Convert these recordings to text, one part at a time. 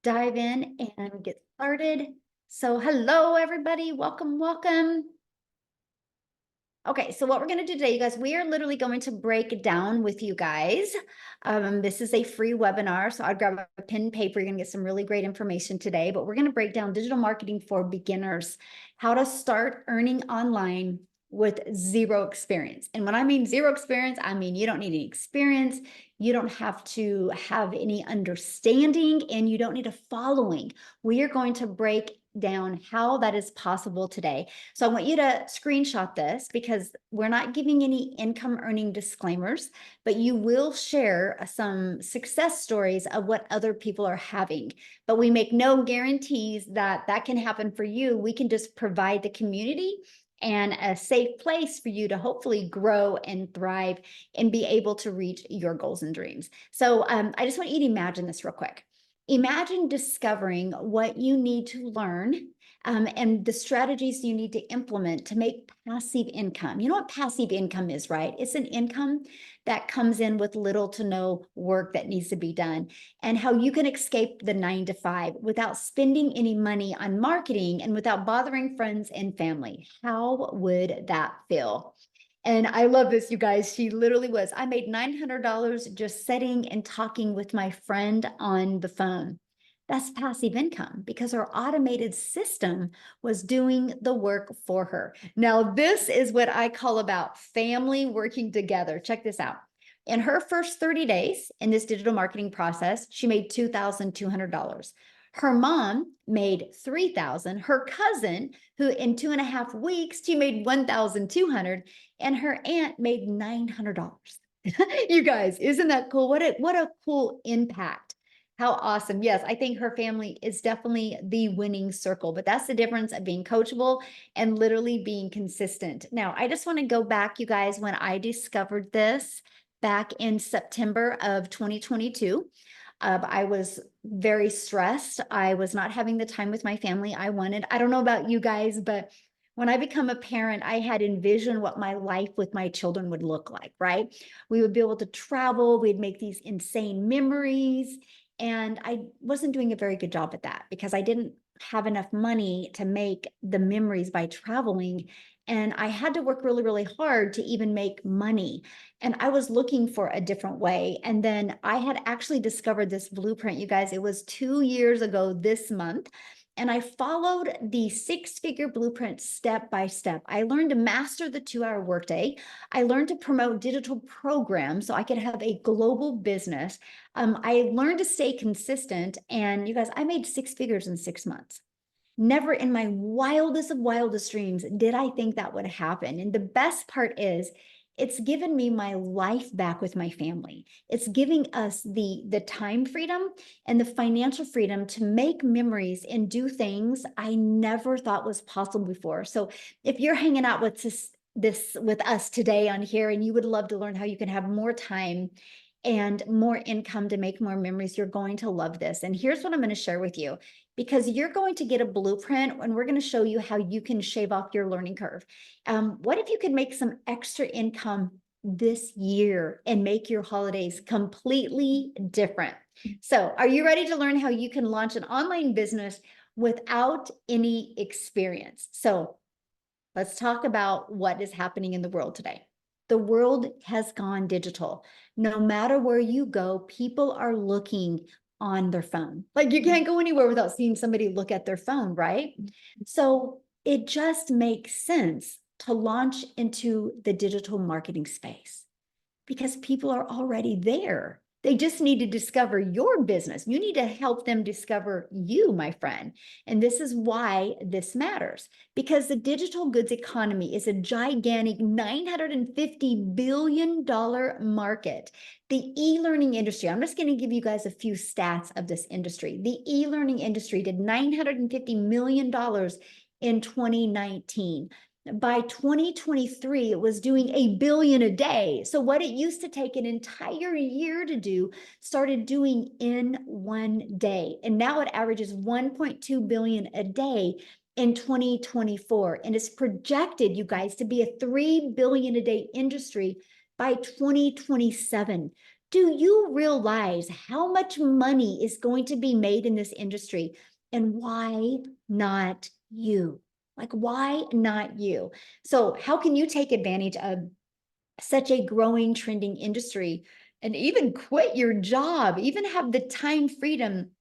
dive in and get started. So hello, everybody. Welcome, welcome. Okay, so what we're going to do today, you guys, we are literally going to break down with you guys. This is a free webinar, so I'd grab a pen and paper. You're going to get some really great information today, but we're going to break down digital marketing for beginners, how to start earning online with zero experience. And when I mean zero experience, I mean you don't need any experience, you don't have to have any understanding, and you don't need a following. We are going to break down how that is possible today. So I want you to screenshot this because we're not giving any income earning disclaimers, but you will share some success stories of what other people are having. But we make no guarantees that that can happen for you. We can just provide the community and a safe place for you to hopefully grow and thrive and be able to reach your goals and dreams. So I just want you to imagine this real quick. Imagine discovering what you need to learn and the strategies you need to implement to make passive income. You know what passive income is, right? It's an income that comes in with little to no work that needs to be done, and how you can escape the 9 to 5 without spending any money on marketing and without bothering friends and family. How would that feel? And I love this, you guys. She literally was. I made $900 just sitting and talking with my friend on the phone. That's passive income because her automated system was doing the work for her. Now, this is what I call about family working together. Check this out. In her first 30 days in this digital marketing process, she made $2,200. Her mom made $3,000. Her cousin, who in 2.5 weeks, she made $1,200, and her aunt made $900. You guys, isn't that cool? What a cool impact. How awesome. Yes, I think her family is definitely the winning circle, but that's the difference of being coachable and literally being consistent. Now, I just want to go back, you guys, when I discovered this back in September of 2022. I was very stressed. I was not having the time with my family I wanted. I don't know about you guys, but when I become a parent, I had envisioned what my life with my children would look like, right? We would be able to travel, we'd make these insane memories. And I wasn't doing a very good job at that because I didn't have enough money to make the memories by traveling. And I had to work really, really hard to even make money. And I was looking for a different way. And then I had actually discovered this blueprint, you guys. It was 2 years ago this month. And I followed the 6-figure blueprint step by step. I learned to master the 2-hour workday. I learned to promote digital programs so I could have a global business. I learned to stay consistent. And you guys, I made 6 figures in 6 months. Never in my wildest of wildest dreams did I think that would happen. And the best part is, it's given me my life back with my family. It's giving us the time freedom and the financial freedom to make memories and do things I never thought was possible before. So if you're hanging out with this with us today on here and you would love to learn how you can have more time and more income to make more memories, you're going to love this. And here's what I'm going to share with you, because you're going to get a blueprint and we're going to show you how you can shave off your learning curve. What if you could make some extra income this year and make your holidays completely different? So are you ready to learn how you can launch an online business without any experience? So let's talk about what is happening in the world today. The world has gone digital. No matter where you go, people are looking on their phone. Like you can't go anywhere without seeing somebody look at their phone, right? So it just makes sense to launch into the digital marketing space because people are already there. They just need to discover your business. You need to help them discover you, my friend. And this is why this matters, because the digital goods economy is a gigantic $950 billion market. The e-learning industry, I'm just going to give you guys a few stats of this industry. The e-learning industry did $950 million in 2019. By 2023, it was doing $1 billion a day. So what it used to take an entire year to do, started doing in one day. And now it averages 1.2 billion a day in 2024. And it's projected, you guys, to be a 3 billion a day industry by 2027. Do you realize how much money is going to be made in this industry? And why not you? Like, why not you? So, how can you take advantage of such a growing, trending industry and even quit your job, even have the time freedom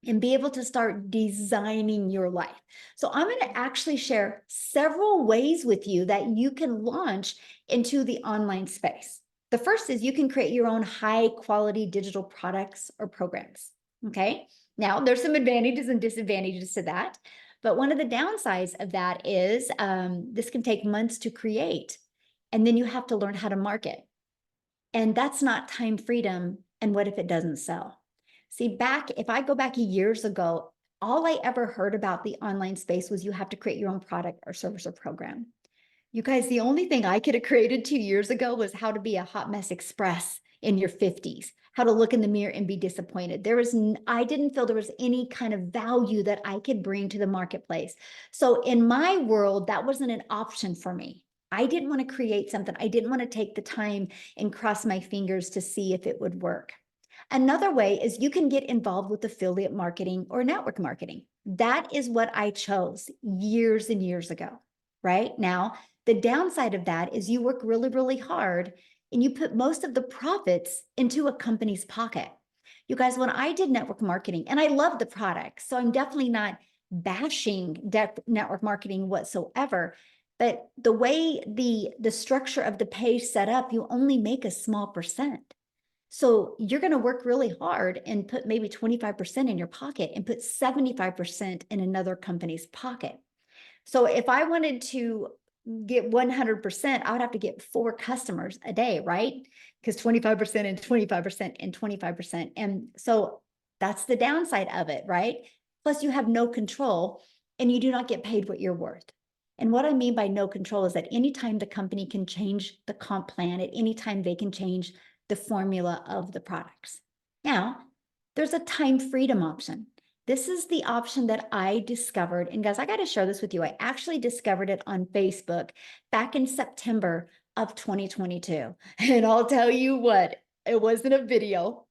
and be able to start designing your life? So, I'm going to actually share several ways with you that you can launch into the online space. The first is you can create your own high quality digital products or programs. Okay. Now, there's some advantages and disadvantages to that. But one of the downsides of that is this can take months to create. And then you have to learn how to market. And that's not time freedom. And what if it doesn't sell? See, if I go back years ago, all I ever heard about the online space was you have to create your own product or service or program. You guys, the only thing I could have created 2 years ago was how to be a hot mess express in your 50s, how to look in the mirror and be disappointed. I didn't feel there was any kind of value that I could bring to the marketplace. So in my world, that wasn't an option for me. I didn't want to create something. I didn't want to take the time and cross my fingers to see if it would work. Another way is you can get involved with affiliate marketing or network marketing. That is what I chose years and years ago, right? Now, the downside of that is you work really, really hard and you put most of the profits into a company's pocket. You guys, when I did network marketing, and I love the product, so I'm definitely not bashing network marketing whatsoever, but the way the structure of the pay set up, you only make a small percent. So you're going to work really hard and put maybe 25% in your pocket and put 75% in another company's pocket. So if I wanted to get 100%, I would have to get 4 customers a day, right? Because 25% and 25% and 25%. And so that's the downside of it, right? Plus, you have no control and you do not get paid what you're worth. And what I mean by no control is that anytime the company can change the comp plan, at any time they can change the formula of the products. Now, there's a time freedom option. This is the option that I discovered. And guys, I got to share this with you. I actually discovered it on Facebook back in September of 2022. And I'll tell you what, it wasn't a video.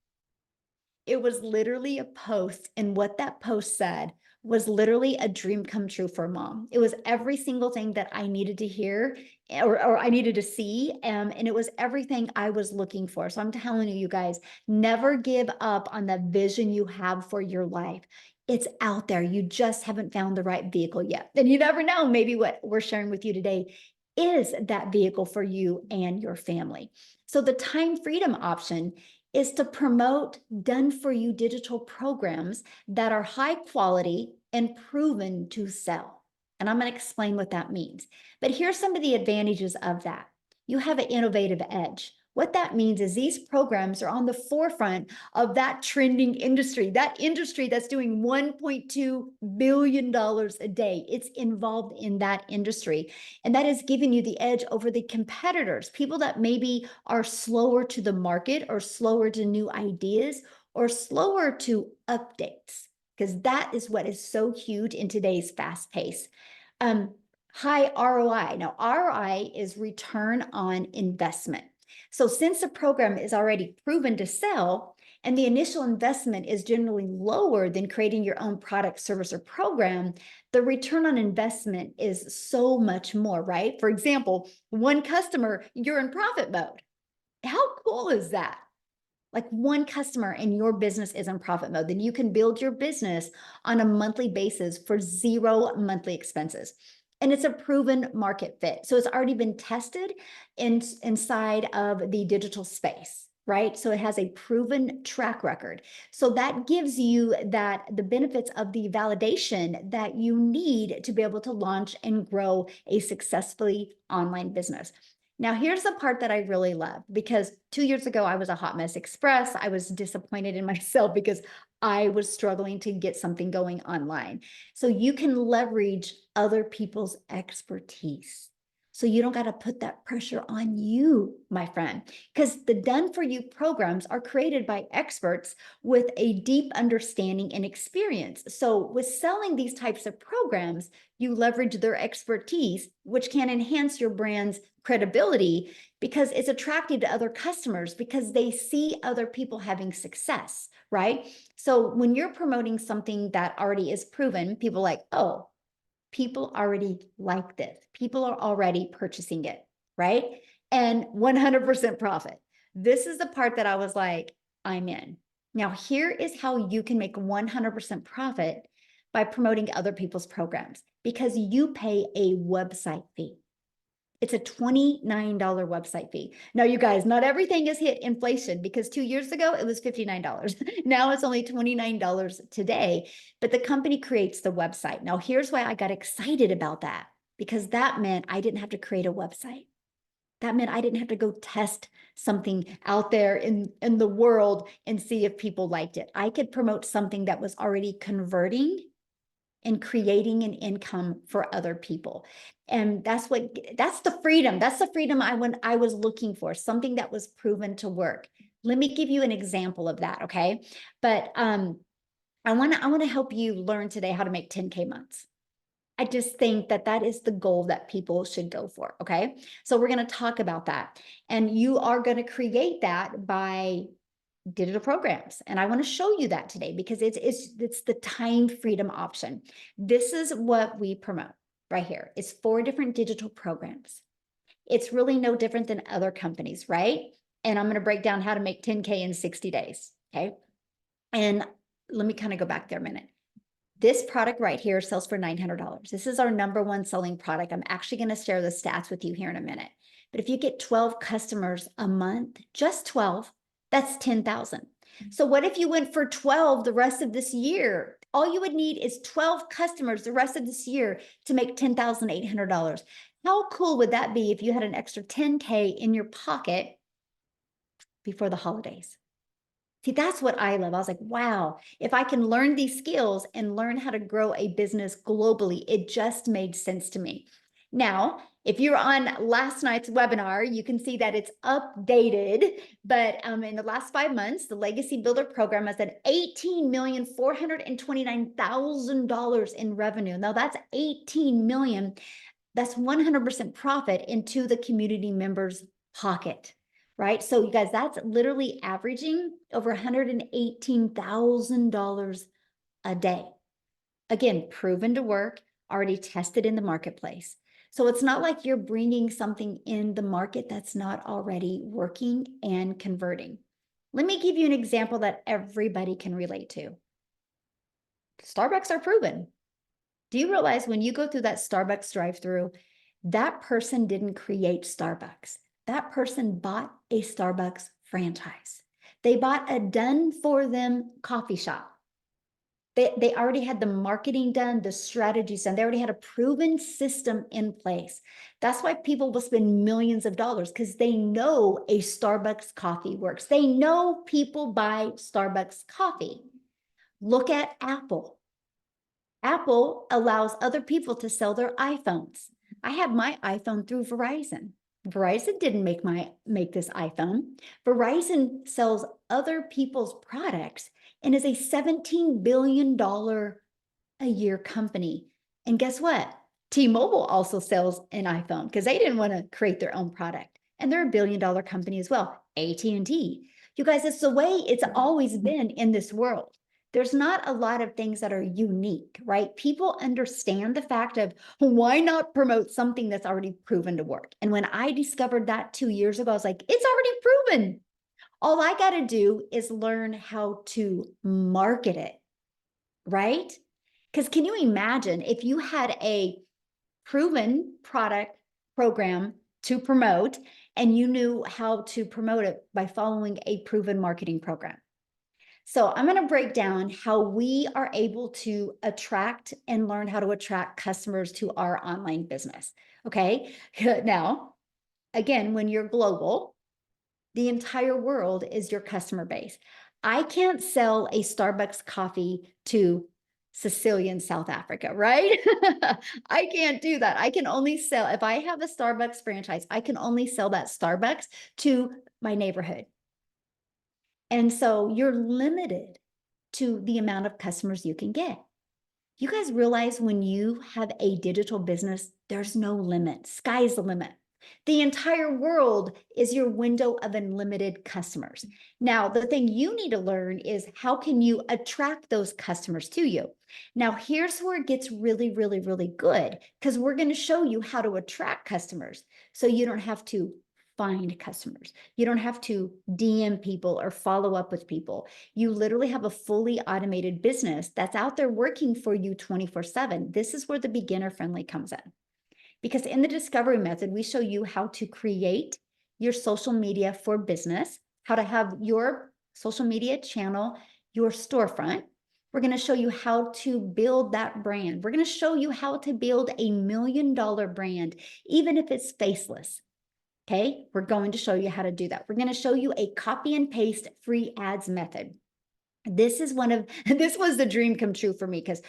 It was literally a post. And what that post said was literally a dream come true for mom. It was every single thing that I needed to hear or I needed to see. And it was everything I was looking for. So I'm telling you guys, never give up on the vision you have for your life. It's out there. You just haven't found the right vehicle yet. And you never know, maybe what we're sharing with you today is that vehicle for you and your family. So the time freedom option is to promote done for you digital programs that are high quality and proven to sell. And I'm going to explain what that means. But here's some of the advantages of that. You have an innovative edge. What that means is these programs are on the forefront of that trending industry, that industry that's doing $1.2 billion a day. It's involved in that industry. And that is giving you the edge over the competitors, people that maybe are slower to the market or slower to new ideas or slower to updates, because that is what is so huge in today's fast pace. High ROI. Now, ROI is return on investment. So since the program is already proven to sell and the initial investment is generally lower than creating your own product, service, or program, the return on investment is so much more, right? For example, one customer, you're in profit mode. How cool is that? Like one customer and your business is in profit mode, then you can build your business on a monthly basis for 0 monthly expenses. And it's a proven market fit. So it's already been tested inside of the digital space, right? So it has a proven track record. So that gives you the benefits of the validation that you need to be able to launch and grow a successfully online business. Now, here's the part that I really love, because 2 years ago, I was a hot mess express. I was disappointed in myself because I was struggling to get something going online. So you can leverage other people's expertise. So you don't got to put that pressure on you, my friend, because the done for you programs are created by experts with a deep understanding and experience. So with selling these types of programs, you leverage their expertise, which can enhance your brand's credibility because it's attractive to other customers because they see other people having success, right? So when you're promoting something that already is proven, people are like, oh, people already like this. People are already purchasing it, right? And 100% profit. This is the part that I was like, I'm in. Now, here is how you can make 100% profit by promoting other people's programs because you pay a website fee. It's a $29 website fee. Now, you guys, not everything has hit inflation because 2 years ago it was $59. Now it's only $29 today, but the company creates the website. Now, here's why I got excited about that, because that meant I didn't have to create a website. That meant I didn't have to go test something out there in the world and see if people liked it. I could promote something that was already converting and creating an income for other people. And that's the freedom. That's the freedom I was looking for, something that was proven to work. Let me give you an example of that, okay? But I want to help you learn today how to make 10K months. I just think that that is the goal that people should go for, okay? So we're going to talk about that. And you are going to create that by digital programs. And I want to show you that today because it's the time freedom option. This is what we promote right here. It's 4 different digital programs. It's really no different than other companies, right? And I'm going to break down how to make 10K in 60 days, okay? And let me kind of go back there a minute. This product right here sells for $900. This is our #1 selling product. I'm actually going to share the stats with you here in a minute. But if you get 12 customers a month, just 12, that's 10,000. So what if you went for 12 the rest of this year? All you would need is 12 customers the rest of this year to make $10,800. How cool would that be if you had an extra 10K in your pocket before the holidays? See, that's what I love. I was like, wow, if I can learn these skills and learn how to grow a business globally, it just made sense to me. Now, if you're on last night's webinar, you can see that it's updated. But in the last 5 months, the Legacy Builder program has had $18,429,000 in revenue. Now that's 18 million. That's 100% profit into the community members' pocket, right? So you guys, that's literally averaging over $118,000 a day. Again, proven to work, already tested in the marketplace. So it's not like you're bringing something in the market that's not already working and converting. Let me give you an example that everybody can relate to. Starbucks are proven. Do you realize when you go through that Starbucks drive-through, that person didn't create Starbucks. That person bought a Starbucks franchise. They bought a done-for-them coffee shop. They already had the marketing done, the strategies done. They already had a proven system in place. That's why people will spend millions of dollars because they know a Starbucks coffee works. They know people buy Starbucks coffee. Look at Apple. Apple allows other people to sell their iPhones. I have my iPhone through Verizon. Verizon didn't make this iPhone. Verizon sells other people's products and is a $17 billion a year company. And guess what? T-Mobile also sells an iPhone because they didn't want to create their own product. And they're $1 billion company as well. AT&T. You guys, it's the way it's always been in this world. There's not a lot of things that are unique, right? People understand the fact of why not promote something that's already proven to work. And when I discovered that 2 years ago, I was like, it's already proven. All I got to do is learn how to market it, right? Because can you imagine if you had a proven product program to promote and you knew how to promote it by following a proven marketing program? So I'm going to break down how we are able to attract and learn how to attract customers to our online business. Okay. Now, again, when you're global, the entire world is your customer base. I can't sell a Starbucks coffee to Cecilia in South Africa, right? I can't do that. I can only sell, if I have a Starbucks franchise, I can only sell that Starbucks to my neighborhood. And so you're limited to the amount of customers you can get. You guys realize when you have a digital business, there's no limit. Sky's the limit. The entire world is your window of unlimited customers. Now, the thing you need to learn is how can you attract those customers to you? Now, here's where it gets really, really, really good because we're going to show you how to attract customers so you don't have to find customers. You don't have to DM people or follow up with people. You literally have a fully automated business that's out there working for you 24/7. This is where the beginner friendly comes in. Because in the discovery method, we show you how to create your social media for business, how to have your social media channel, your storefront. We're going to show you how to build that brand. We're going to show you how to build $1 million brand, even if it's faceless. Okay, we're going to show you how to do that. We're going to show you a copy and paste free ads method. This is this was the dream come true for me because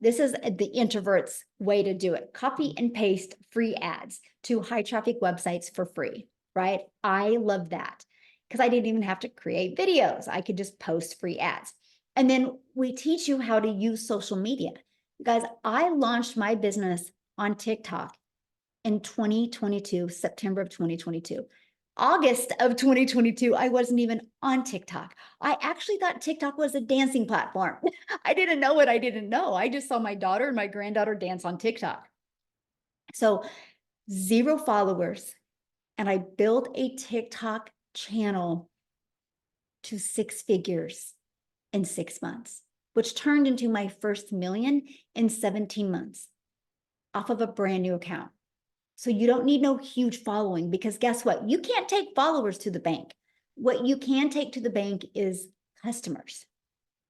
this is the introvert's way to do it. Copy and paste free ads to high traffic websites for free, right? I love that because I didn't even have to create videos. I could just post free ads. And then we teach you how to use social media. Guys, I launched my business on TikTok in 2022, September of 2022. August of 2022, I wasn't even on TikTok. I actually thought TikTok was a dancing platform. I didn't know what I didn't know. I just saw my daughter and my granddaughter dance on TikTok. So 0 followers. And I built a TikTok channel to 6 figures in 6 months, which turned into my first million in 17 months off of a brand new account. So you don't need no huge following because guess what? You can't take followers to the bank. What you can take to the bank is customers.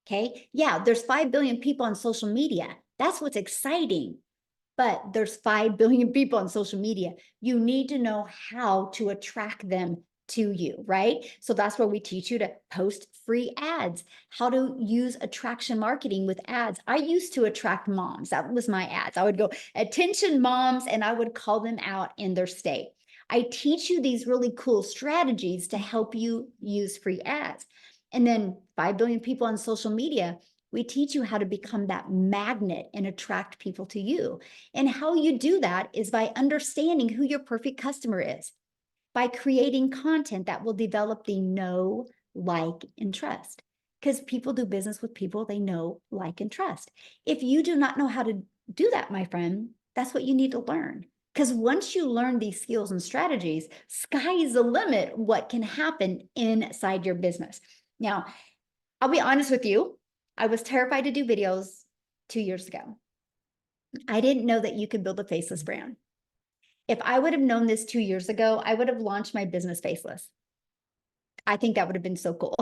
Okay. Yeah, there's 5 billion people on social media. That's what's exciting. But there's 5 billion people on social media. You need to know how to attract them to you, right? So that's where we teach you to post free ads, how to use attraction marketing with ads. I used to attract moms. That was my ads. I would go, attention moms, and I would call them out in their state. I teach you these really cool strategies to help you use free ads. And then 5 billion people on social media, we teach you how to become that magnet and attract people to you. And how you do that is by understanding who your perfect customer is, by creating content that will develop the know, like, and trust. Because people do business with people they know, like, and trust. If you do not know how to do that, my friend, that's what you need to learn. Because once you learn these skills and strategies, sky is the limit what can happen inside your business. Now, I'll be honest with you, I was terrified to do videos 2 years ago. I didn't know that you could build a faceless brand. If I would have known this 2 years ago, I would have launched my business faceless. I think that would have been so cool.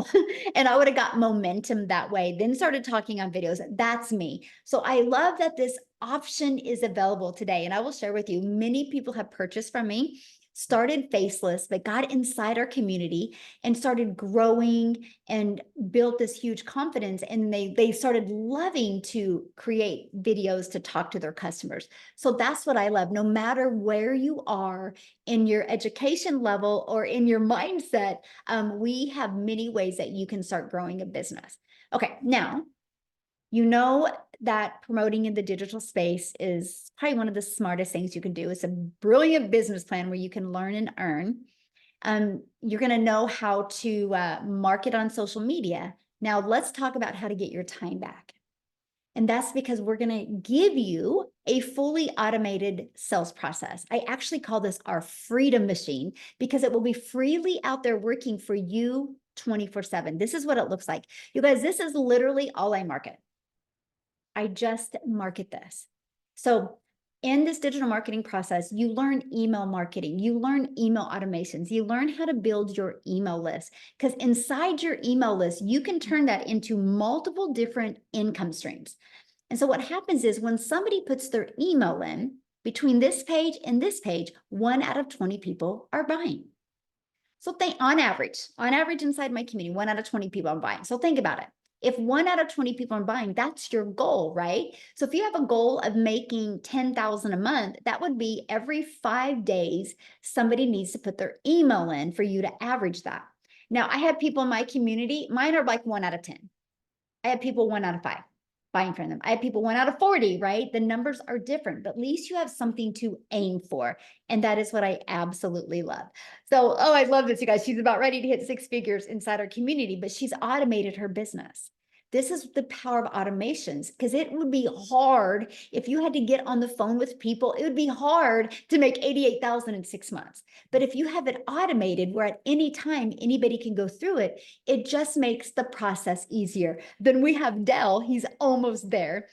And I would have got momentum that way, then started talking on videos. That's me. So I love that this option is available today. And I will share with you, many people have purchased from me, started faceless, but got inside our community and started growing and built this huge confidence. And they started loving to create videos to talk to their customers. So that's what I love. No matter where you are in your education level or in your mindset, we have many ways that you can start growing a business. Okay, now, you know that promoting in the digital space is probably one of the smartest things you can do. It's a brilliant business plan where you can learn and earn. You're going to know how to market on social media. Now, let's talk about how to get your time back. And that's because we're going to give you a fully automated sales process. I actually call this our freedom machine because it will be freely out there working for you 24/7. This is what it looks like. You guys, this is literally all I market. I just market this. So in this digital marketing process, you learn email marketing, you learn email automations, you learn how to build your email list, because inside your email list, you can turn that into multiple different income streams. And so what happens is when somebody puts their email in between this page and this page, 1 out of 20 people are buying. So think on average inside my community, 1 out of 20 people are buying. So think about it. If 1 out of 20 people are buying, that's your goal, right? So if you have a goal of making 10,000 a month, that would be every 5 days, somebody needs to put their email in for you to average that. Now, I have people in my community, mine are like 1 out of 10. I have people 1 out of 5. buying from them. I have people 1 out of 40, right? The numbers are different, but at least you have something to aim for. And that is what I absolutely love. So, oh, I love this, you guys. She's about ready to hit 6 figures inside our community, but she's automated her business. This is the power of automations, because it would be hard if you had to get on the phone with people. It would be hard to make 88,000 in 6 months. But if you have it automated where at any time anybody can go through it, it just makes the process easier. Then we have Dell, he's almost there.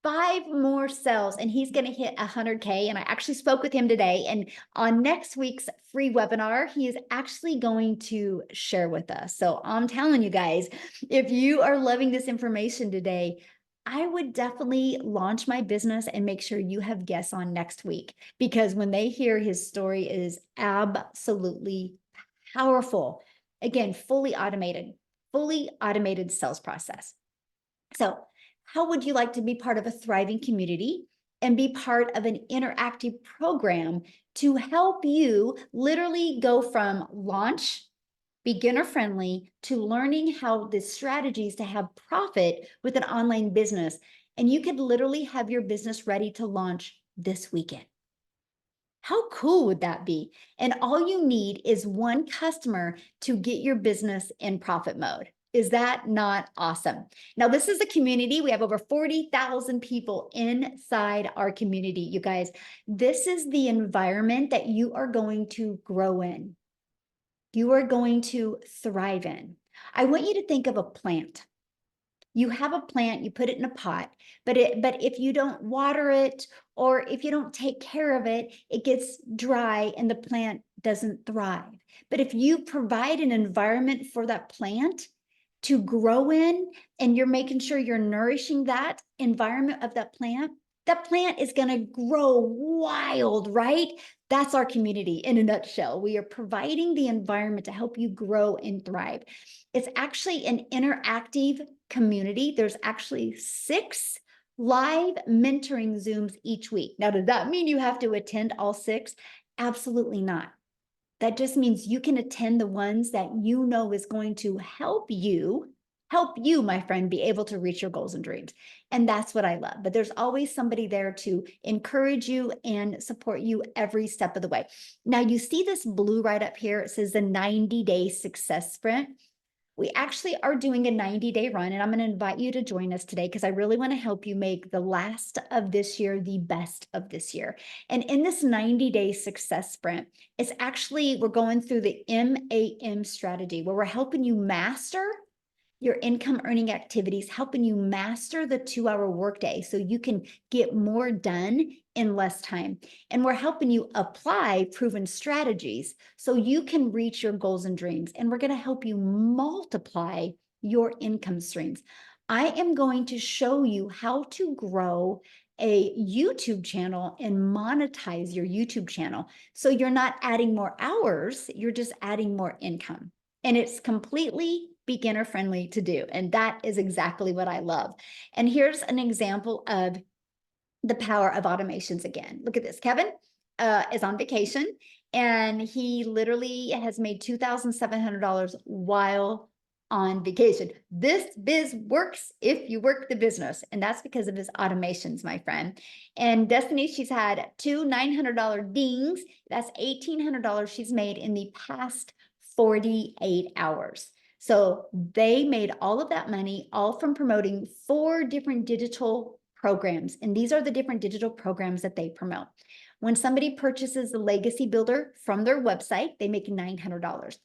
5 more sales and he's going to hit 100K. And I actually spoke with him today. And on next week's free webinar, he is actually going to share with us. So I'm telling you guys, if you are loving this information today, I would definitely launch my business and make sure you have guests on next week, because when they hear his story, it is absolutely powerful. Again, fully automated sales process. So how would you like to be part of a thriving community and be part of an interactive program to help you literally go from launch, beginner friendly, to learning how the strategies to have profit with an online business? And you could literally have your business ready to launch this weekend. How cool would that be? And all you need is one customer to get your business in profit mode. Is that not awesome? Now, this is a community. We have over 40,000 people inside our community, you guys. This is the environment that you are going to grow in. You are going to thrive in. I want you to think of a plant. You have a plant, you put it in a pot, but if you don't water it, or if you don't take care of it, it gets dry and the plant doesn't thrive. But if you provide an environment for that plant to grow in, and you're making sure you're nourishing that environment of that plant is going to grow wild, right? That's our community in a nutshell. We are providing the environment to help you grow and thrive. It's actually an interactive community. There's actually 6 live mentoring Zooms each week. Now, does that mean you have to attend all 6? Absolutely not. That just means you can attend the ones that you know is going to help you, my friend, be able to reach your goals and dreams. And that's what I love. But there's always somebody there to encourage you and support you every step of the way. Now, you see this blue right up here. It says the 90-day success sprint. We actually are doing a 90-day run, and I'm going to invite you to join us today, because I really want to help you make the last of this year the best of this year. And in this 90-day success sprint, it's actually, we're going through the MAM strategy, where we're helping you master your income earning activities, helping you master the 2-hour workday so you can get more done in less time. And we're helping you apply proven strategies so you can reach your goals and dreams. And we're going to help you multiply your income streams. I am going to show you how to grow a YouTube channel and monetize your YouTube channel. So you're not adding more hours, you're just adding more income. And it's completely beginner friendly to do. And that is exactly what I love. And here's an example of the power of automations again. Look at this. Kevin is on vacation, and he literally has made $2,700 while on vacation. This biz works if you work the business, and that's because of his automations, my friend. And Destiny, she's had 2 $900 dings. That's $1,800 she's made in the past 48 hours. So they made all of that money, all from promoting 4 different digital programs. And these are the different digital programs that they promote. When somebody purchases the Legacy Builder from their website, they make $900.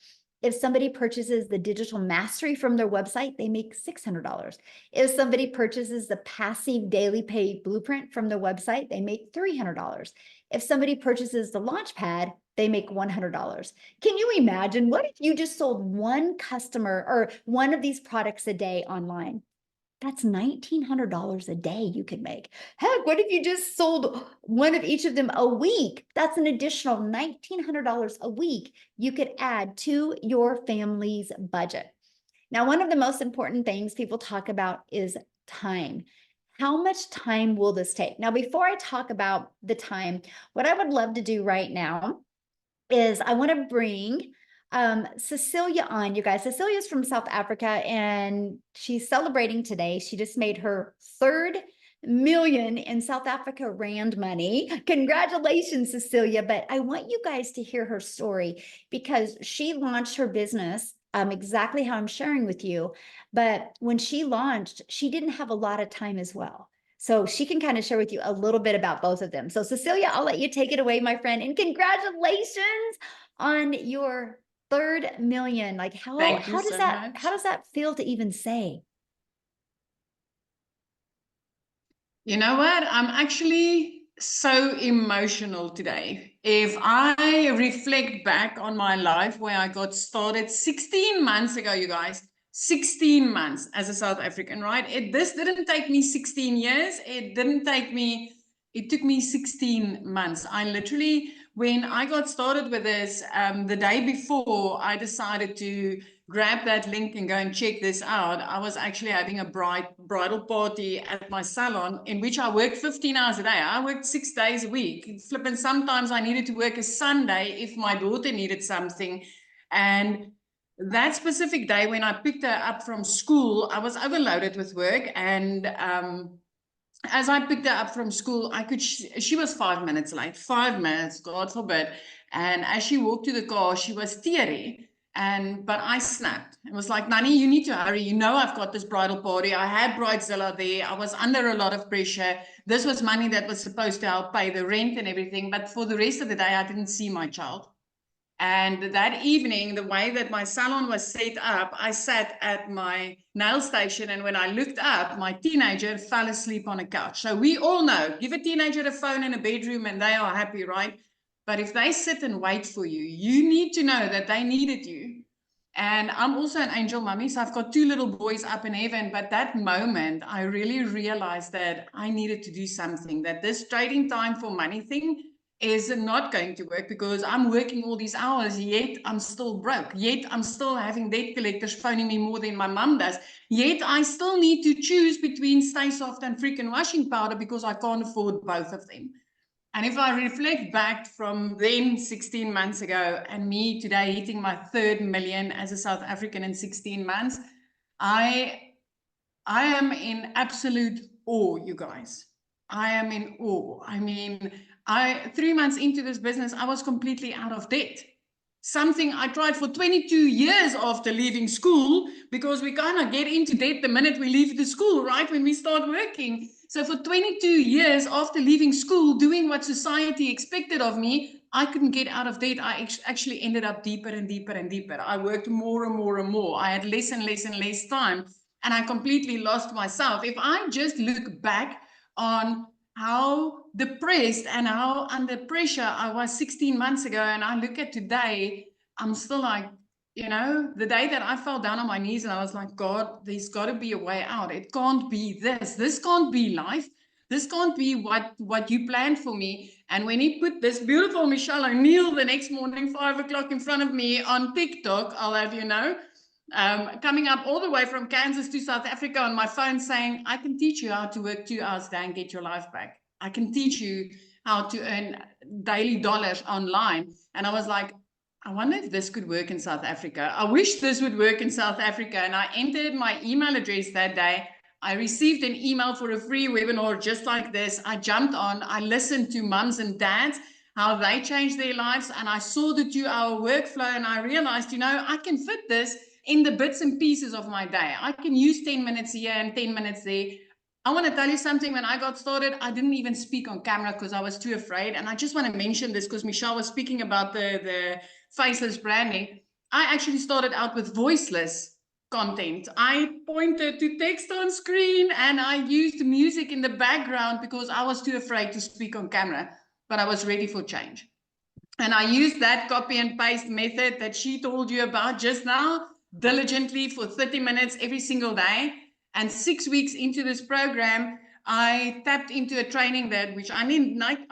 If somebody purchases the Digital Mastery from their website, they make $600. If somebody purchases the Passive Daily Pay Blueprint from their website, they make $300. If somebody purchases the Launchpad, they make $100. Can you imagine? What if you just sold one customer or one of these products a day online? That's $1,900 a day you could make. Heck, what if you just sold one of each of them a week? That's an additional $1,900 a week you could add to your family's budget. Now, one of the most important things people talk about is time. How much time will this take? Now, before I talk about the time, what I would love to do right now is I want to bring Cecilia on, you guys. Cecilia's from South Africa and she's celebrating today. She just made her 3rd million in South Africa Rand money. Congratulations, Cecilia. But I want you guys to hear her story because she launched her business exactly how I'm sharing with you. But when she launched, she didn't have a lot of time as well. So she can kind of share with you a little bit about both of them. So Cecilia, I'll let you take it away, my friend. And congratulations on your 3rd million. Like how does that feel to even say? You know what? I'm actually so emotional today. If I reflect back on my life where I got started 16 months ago, you guys, 16 months as a South African, right? This didn't take me 16 years. It took me 16 months. I literally, when I got started with this, the day before I decided to grab that link and go and check this out, I was actually having a bridal party at my salon in which I worked 15 hours a day. I worked 6 days a week. Flipping, sometimes I needed to work a Sunday if my daughter needed something. And that specific day when I picked her up from school, I was overloaded with work. And as I picked her up from school, she was 5 minutes late, 5 minutes, God forbid. And as she walked to the car, she was teary. But I snapped. It was like, Nani, you need to hurry. You know, I've got this bridal party. I had Bridezilla there. I was under a lot of pressure. This was money that was supposed to help pay the rent and everything. But for the rest of the day, I didn't see my child. And that evening, the way that my salon was set up, I sat at my nail station. And when I looked up, my teenager fell asleep on a couch. So we all know, give a teenager a phone in a bedroom and they are happy, right? But if they sit and wait for you, you need to know that they needed you. And I'm also an angel mummy, so I've got 2 little boys up in heaven. But that moment, I really realized that I needed to do something, that this trading time for money thing is not going to work because I'm working all these hours, yet I'm still broke. Yet I'm still having debt collectors phoning me more than my mum does. Yet I still need to choose between Stay Soft and freaking washing powder because I can't afford both of them. And if I reflect back from then 16 months ago and me today hitting my 3rd million as a South African in 16 months, I am in absolute awe, you guys. I am in awe. I mean, 3 months into this business, I was completely out of debt. Something I tried for 22 years after leaving school, because we kind of get into debt the minute we leave the school, right? When we start working. So for 22 years after leaving school, doing what society expected of me, I couldn't get out of debt. I actually ended up deeper and deeper and deeper. I worked more and more and more. I had less and less and less time. And I completely lost myself. If I just look back on how depressed and how under pressure I was 16 months ago, and I look at today, I'm still like, you know, the day that I fell down on my knees and I was like, God, there's got to be a way out. It can't be this. This can't be life. This can't be what you planned for me. And when he put this beautiful Michelle O'Neill the next morning, 5 o'clock in front of me on TikTok, I'll have you know, coming up all the way from Kansas to South Africa on my phone saying, I can teach you how to work 2 hours a day and get your life back. I can teach you how to earn daily dollars online. And I was like, I wonder if this could work in South Africa. I wish this would work in South Africa. And I entered my email address that day. I received an email for a free webinar just like this. I jumped on, I listened to mums and dads, how they changed their lives. And I saw the 2-hour workflow and I realized, you know, I can fit this in the bits and pieces of my day. I can use 10 minutes here and 10 minutes there. I want to tell you something. When I got started, I didn't even speak on camera because I was too afraid. And I just want to mention this because Michelle was speaking about the faceless branding. I actually started out with voiceless content. I pointed to text on screen and I used music in the background because I was too afraid to speak on camera, but I was ready for change. And I used that copy and paste method that she told you about just now diligently for 30 minutes every single day. And 6 weeks into this program, I tapped into a training which I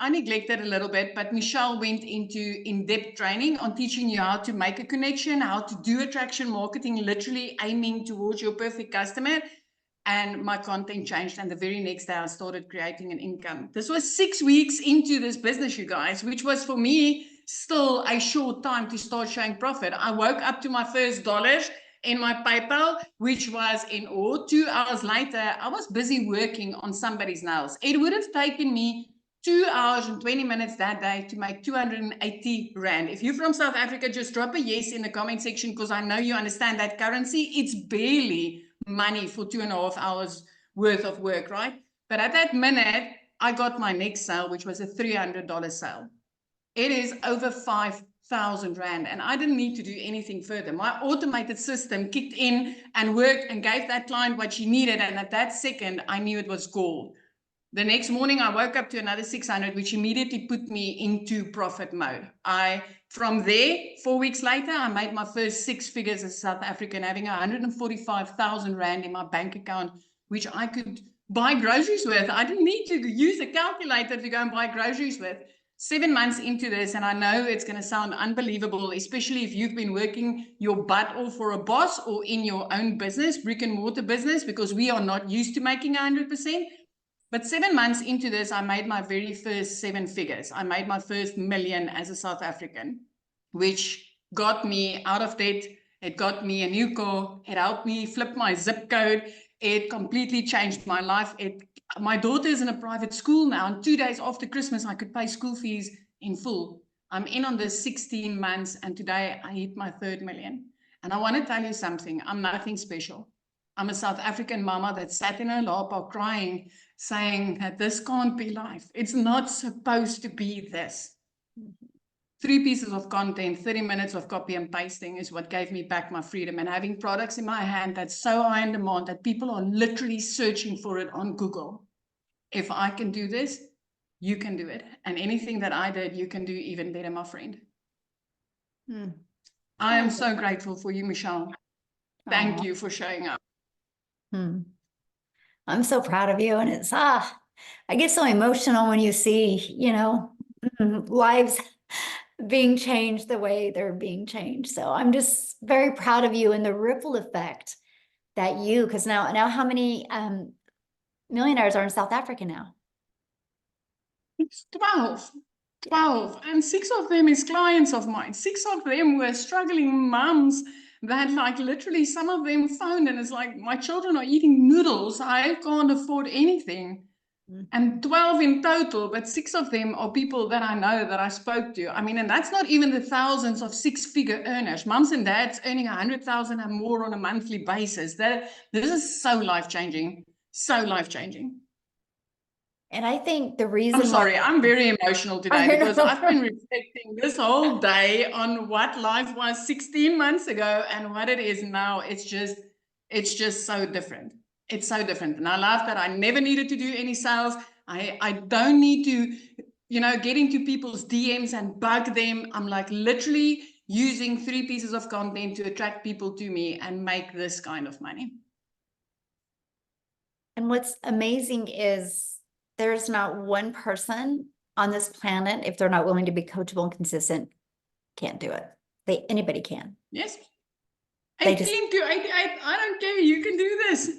neglected a little bit, but Michelle went into in-depth training on teaching you how to make a connection, how to do attraction marketing, literally aiming towards your perfect customer. And my content changed. And the very next day, I started creating an income. This was 6 weeks into this business, you guys, which was for me still a short time to start showing profit. I woke up to my first dollars in my PayPal, which was in awe. 2 hours later, I was busy working on somebody's nails. It would have taken me 2 hours and 20 minutes that day to make 280 Rand. If you're from South Africa, just drop a yes in the comment section, because I know you understand that currency. It's barely money for 2.5 hours worth of work, right? But at that minute, I got my next sale, which was a $300 sale. It is over 5,000 Rand, and I didn't need to do anything further. My automated system kicked in and worked and gave that client what she needed, and at that second, I knew it was gold. The next morning, I woke up to another 600, which immediately put me into profit mode. From there, 4 weeks later, I made my first 6 figures as a South African, having 145,000 Rand in my bank account, which I could buy groceries with. I didn't need to use a calculator to go and buy groceries with. 7 months into this, and I know it's going to sound unbelievable, especially if you've been working your butt off for a boss or in your own business, brick and mortar business, because we are not used to making 100%. But 7 months into this, I made my very first 7 figures. I made my first million as a South African, which got me out of debt. It got me a new car. It helped me flip my zip code. It completely changed my life. My daughter is in a private school now, and 2 days after Christmas, I could pay school fees in full. I'm in on this 16 months, and today I hit my 3rd million. And I want to tell you something. I'm nothing special. I'm a South African mama that sat in her lap crying, saying that this can't be life. It's not supposed to be this. 3 pieces of content, 30 minutes of copy and pasting is what gave me back my freedom, and having products in my hand that's so high in demand that people are literally searching for it on Google. If I can do this, you can do it. And anything that I did, you can do even better, my friend. I am so grateful for you, Michelle. Thank you for showing up. I'm so proud of you. And it's, I get so emotional when you see, lives being changed the way they're being changed. So I'm just very proud of you and the ripple effect that because now how many millionaires are in South Africa now? It's 12. And 6 of them is clients of mine. 6 of them were struggling moms that literally some of them phoned and it's like, my children are eating noodles. I can't afford anything. And 12 in total, but 6 of them are people that I know, that I spoke to. I mean, and that's not even the thousands of 6-figure earners. Moms and dads earning 100,000 and more on a monthly basis. This is so life-changing. So life-changing. And I think the reason I'm sorry, I'm very emotional today because I've been reflecting this whole day on what life was 16 months ago and what it is now. It's just so different. It's so different. And I love that I never needed to do any sales. I don't need to, get into people's DMs and bug them. I'm literally using 3 pieces of content to attract people to me and make this kind of money. And what's amazing is there's not one person on this planet, if they're not willing to be coachable and consistent, can't do it. Anybody can. Yes. 18 to 88, I don't care. You can do this.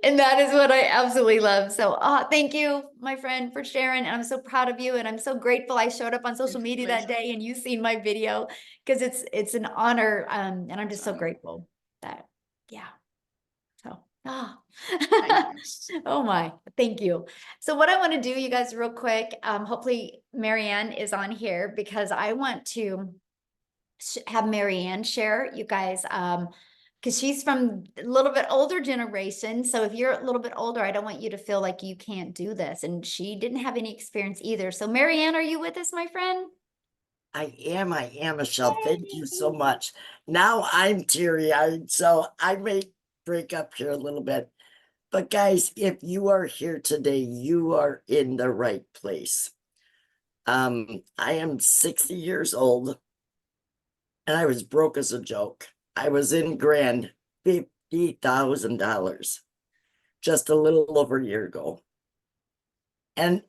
And that is what I absolutely love. So thank you, my friend, for sharing. And I'm so proud of you. And I'm so grateful I showed up on social media that day and you seen my video, because it's an honor. And I'm just so grateful that, So, oh my, thank you. So what I want to do, you guys, real quick, hopefully Marianne is on here because I want to have Marianne share, you guys, because she's from a little bit older generation. So if you're a little bit older, I don't want you to feel like you can't do this. And she didn't have any experience either. So Marianne, are you with us, my friend? I am, Michelle. Thank you so much. Now I'm teary-eyed, so I may break up here a little bit. But guys, if you are here today, you are in the right place. I am 60 years old, and I was broke as a joke. I was in grand $50,000 just a little over a year ago. And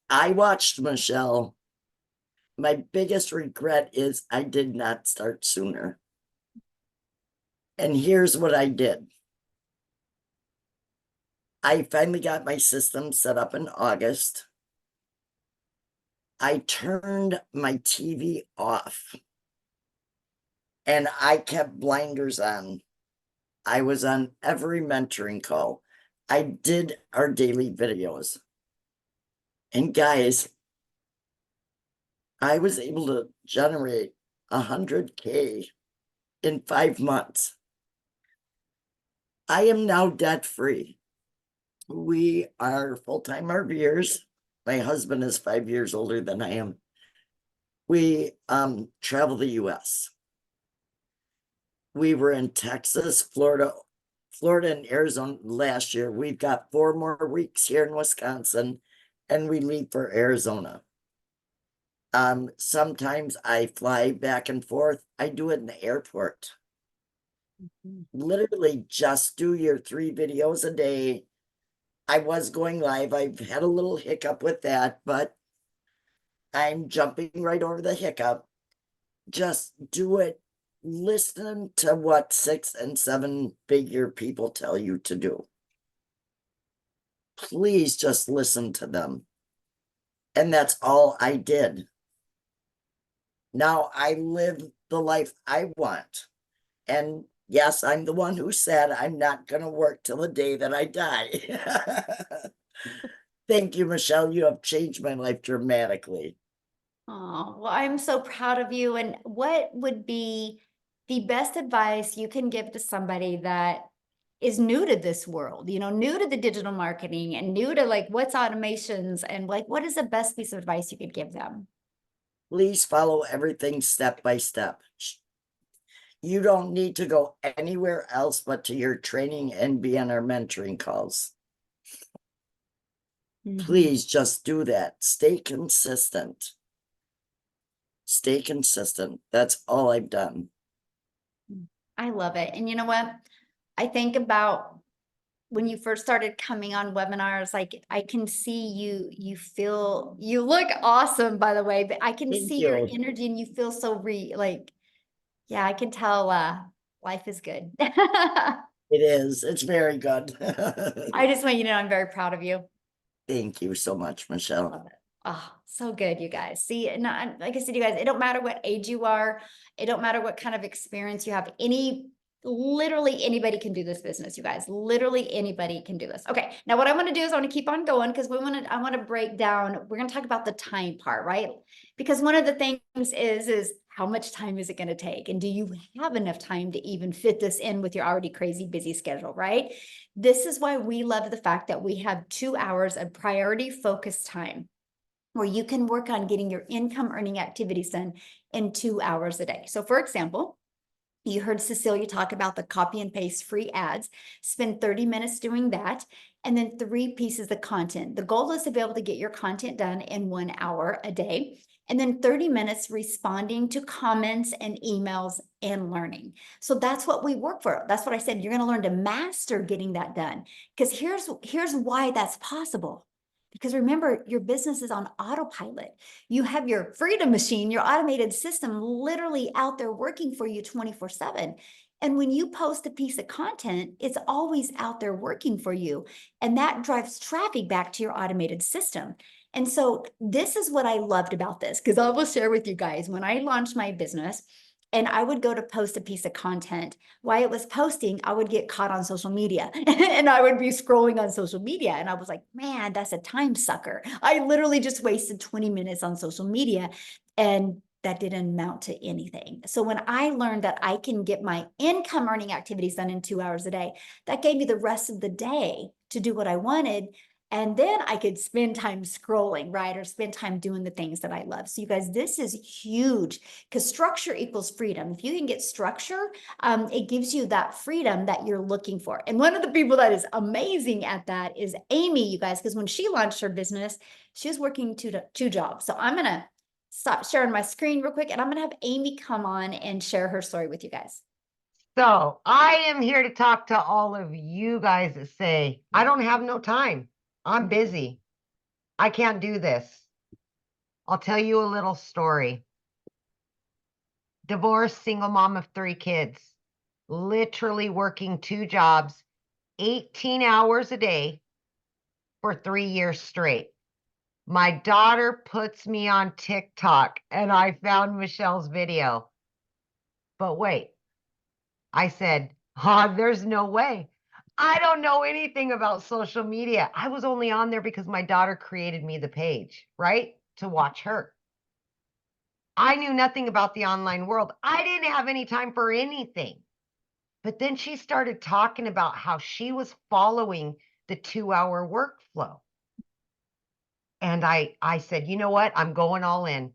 I watched Michelle. My biggest regret is I did not start sooner. And here's what I did. I finally got my system set up in August. I turned my TV off and I kept blinders on. I was on every mentoring call. I did our daily videos. And guys, I was able to generate 100K in 5 months. I am now debt free. We are full-time RVers. My husband is 5 years older than I am. We travel the US. We were in Texas, Florida, and Arizona last year. We've got 4 more weeks here in Wisconsin, and we leave for Arizona. Sometimes I fly back and forth. I do it in the airport. Literally just do your 3 videos a day. I was going live. I've had a little hiccup with that, but I'm jumping right over the hiccup. Just do it. Listen to what 6 and 7 figure people tell you to do. Please just listen to them. And that's all I did. Now I live the life I want. And yes, I'm the one who said I'm not going to work till the day that I die. Thank you, Michelle. You have changed my life dramatically. Oh, well, I'm so proud of you. And what would be the best advice you can give to somebody that is new to this world, you know, new to the digital marketing and new to like what's automations and like what is the best piece of advice you could give them? Please follow everything step by step. You don't need to go anywhere else but to your training and be on our mentoring calls. Please just do that. Stay consistent. Stay consistent. That's all I've done. I love it. And you know what? I think about when you first started coming on webinars, like I can see you feel, you look awesome, by the way, but I can Thank see your you. energy and you feel so like, yeah, I can tell life is good. It is. It's very good. I just want you to know I'm very proud of you. Thank you so much, Michelle. Love it. Oh, so good, you guys. See, and like I said, you guys, it don't matter what age you are. It don't matter what kind of experience you have. Literally anybody can do this business, you guys. Literally anybody can do this. Okay. Now what I want to do is I want to keep on going because I want to break down, we're going to talk about the time part, right? Because one of the things is how much time is it going to take? And do you have enough time to even fit this in with your already crazy busy schedule, right? This is why we love the fact that we have 2 hours of priority focused time where you can work on getting your income earning activities done in 2 hours a day. So for example, you heard Cecilia talk about the copy and paste free ads. Spend 30 minutes doing that. And then 3 pieces of content. The goal is to be able to get your content done in 1 hour a day. And then 30 minutes responding to comments and emails and learning. So that's what we work for. That's what I said. You're going to learn to master getting that done. Because here's why that's possible. Because remember, your business is on autopilot. You have your freedom machine, your automated system literally out there working for you 24/7. And when you post a piece of content, it's always out there working for you. And that drives traffic back to your automated system. And so this is what I loved about this, because I will share with you guys, when I launched my business, and I would go to post a piece of content. While it was posting, I would get caught on social media and I would be scrolling on social media. And I was like, man, that's a time sucker. I literally just wasted 20 minutes on social media and that didn't amount to anything. So when I learned that I can get my income earning activities done in 2 hours a day, that gave me the rest of the day to do what I wanted. And then I could spend time scrolling, right? Or spend time doing the things that I love. So you guys, this is huge because structure equals freedom. If you can get structure, it gives you that freedom that you're looking for. And one of the people that is amazing at that is Amy, you guys, because when she launched her business, she was working two jobs. So I'm going to stop sharing my screen real quick and I'm going to have Amy come on and share her story with you guys. So I am here to talk to all of you guys that say, I don't have no time. I'm busy. I can't do this. I'll tell you a little story. Divorced, single mom of 3 kids, literally working 2 jobs, 18 hours a day for 3 years straight. My daughter puts me on TikTok and I found Michelle's video. But wait, I said, there's no way. I don't know anything about social media. I was only on there because my daughter created me the page, right? To watch her. I knew nothing about the online world. I didn't have any time for anything. But then she started talking about how she was following the 2-hour workflow. And I said, you know what? I'm going all in.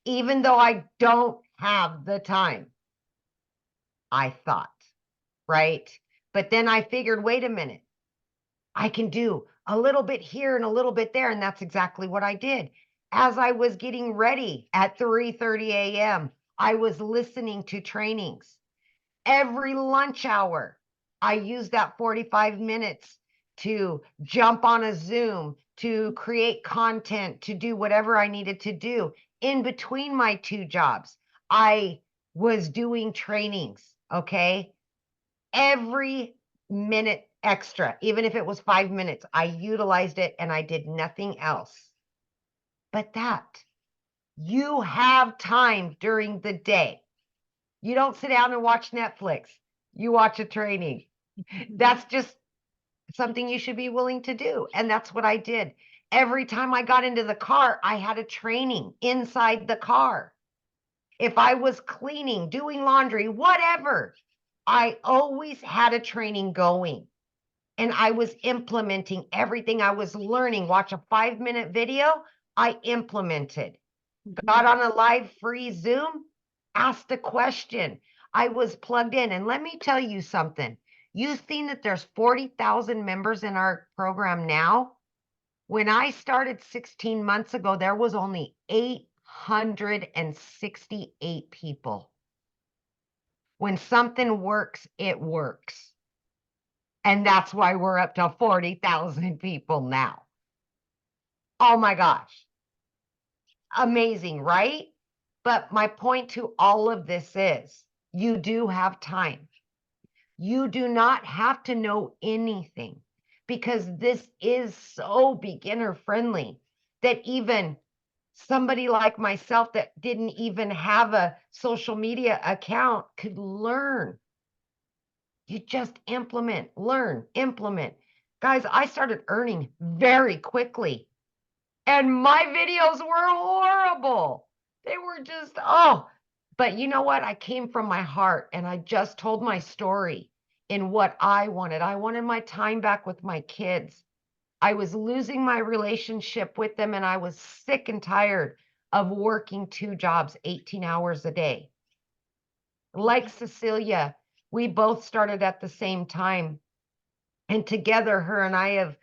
Even though I don't have the time, I thought, right? But then I figured, wait a minute, I can do a little bit here and a little bit there. And that's exactly what I did. As I was getting ready at 3:30 a.m., I was listening to trainings. Every lunch hour, I used that 45 minutes to jump on a Zoom, to create content, to do whatever I needed to do. In between my 2 jobs, I was doing trainings, okay? Every minute extra, even if it was 5 minutes, I utilized it and I did nothing else. But you have time during the day. You don't sit down and watch Netflix. You watch a training. That's just something you should be willing to do. And that's what I did. Every time I got into the car, I had a training inside the car. If I was cleaning, doing laundry, whatever, I always had a training going. And I was implementing everything I was learning. Watch a 5-minute video, I implemented. Got on a live free Zoom, asked a question. I was plugged in. And let me tell you something. You've seen that there's 40,000 members in our program now. When I started 16 months ago, there was only 868 people. When something works, it works. And that's why we're up to 40,000 people now. Oh my gosh. Amazing, right? But my point to all of this is you do have time. You do not have to know anything because this is so beginner friendly that even somebody like myself that didn't even have a social media account could learn. You just implement, learn, implement. Guys, I started earning very quickly. And my videos were horrible. They were just, but you know what? I came from my heart and I just told my story in what I wanted. I wanted my time back with my kids. I was losing my relationship with them and I was sick and tired of working 2 jobs, 18 hours a day. Like Cecilia, we both started at the same time. And together, her and I have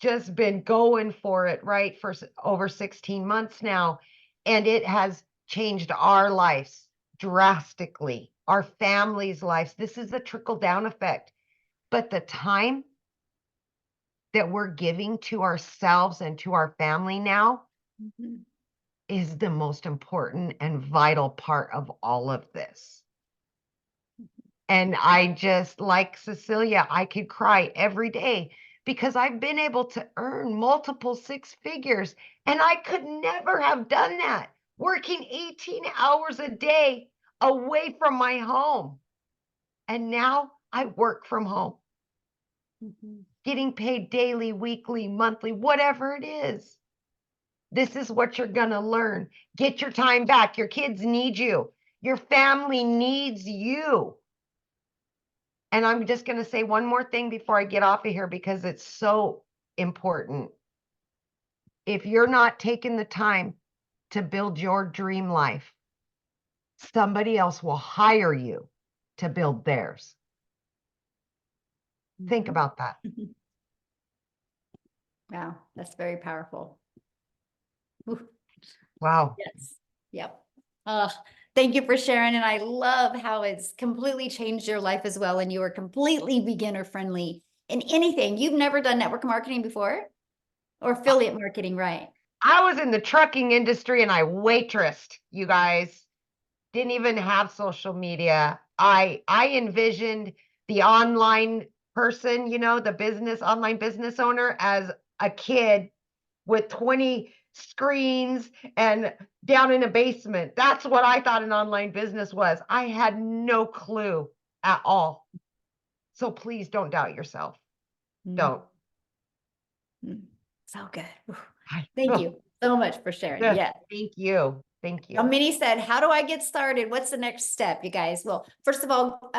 just been going for it, right, for over 16 months now. And it has changed our lives drastically, our families' lives. This is a trickle-down effect. But the time that we're giving to ourselves and to our family now is the most important and vital part of all of this. And I just, like Cecilia, I could cry every day because I've been able to earn multiple 6 figures and I could never have done that working 18 hours a day away from my home. And now I work from home, getting paid daily, weekly, monthly, whatever it is. This is what you're going to learn. Get your time back. Your kids need you. Your family needs you. And I'm just going to say one more thing before I get off of here because it's so important. If you're not taking the time to build your dream life, somebody else will hire you to build theirs. Think about that. Wow, that's very powerful. Ooh. Wow. Yes. Yep. Thank you for sharing. And I love how it's completely changed your life as well. And you are completely beginner friendly in anything. You've never done network marketing before or affiliate marketing, right? I was in the trucking industry and I waitressed, you guys. Didn't even have social media. I envisioned the online person, you know, the online business owner as a kid with 20 screens and down in a basement. That's what I thought an online business was. I had no clue at all. So please don't doubt yourself. Don't. So good. Whew. I- Thank you so much for sharing. Yeah, Yeah. Thank you. Thank Now, you. Minnie said, how do I get started? What's the next step, you guys? Well, first of all,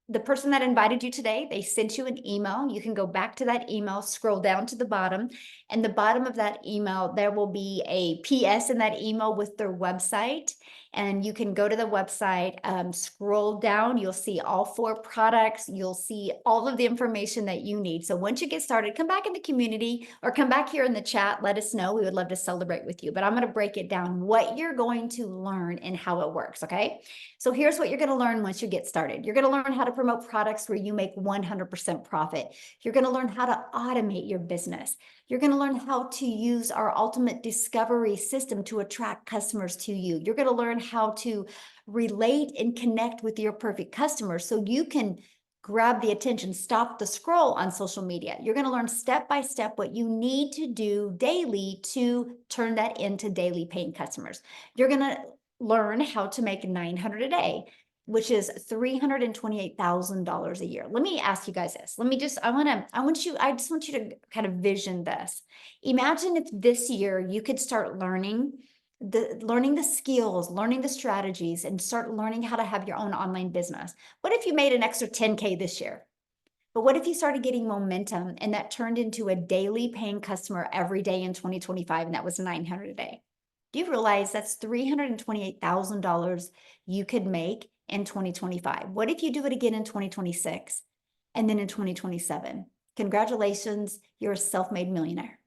the person that invited you today, they sent you an email. You can go back to that email, scroll down to the bottom, and the bottom of that email, there will be a PS in that email with their website. And you can go to the website, scroll down, you'll see all 4 products, you'll see all of the information that you need. So once you get started, come back in the community or come back here in the chat, let us know. We would love to celebrate with you, but I'm going to break it down, what you're going to learn and how it works, okay? So here's what you're going to learn once you get started. You're going to learn how to promote products where you make 100% profit. You're going to learn how to automate your business. You're going to learn how to use our ultimate discovery system to attract customers to you. You're going to learn how to relate and connect with your perfect customers so you can grab the attention, stop the scroll on social media. You're going to learn step by step what you need to do daily to turn that into daily paying customers. You're going to learn how to make $900 a day, which is $328,000 a year. Let me ask you guys this. I just want you to kind of vision this. Imagine if this year you could start learning the skills, learning the strategies, and start learning how to have your own online business. What if you made an extra 10K this year? But what if you started getting momentum and that turned into a daily paying customer every day in 2025, and that was $900 a day? Do you realize that's $328,000 you could make in 2025? What if you do it again in 2026 and then in 2027? Congratulations, you're a self-made millionaire.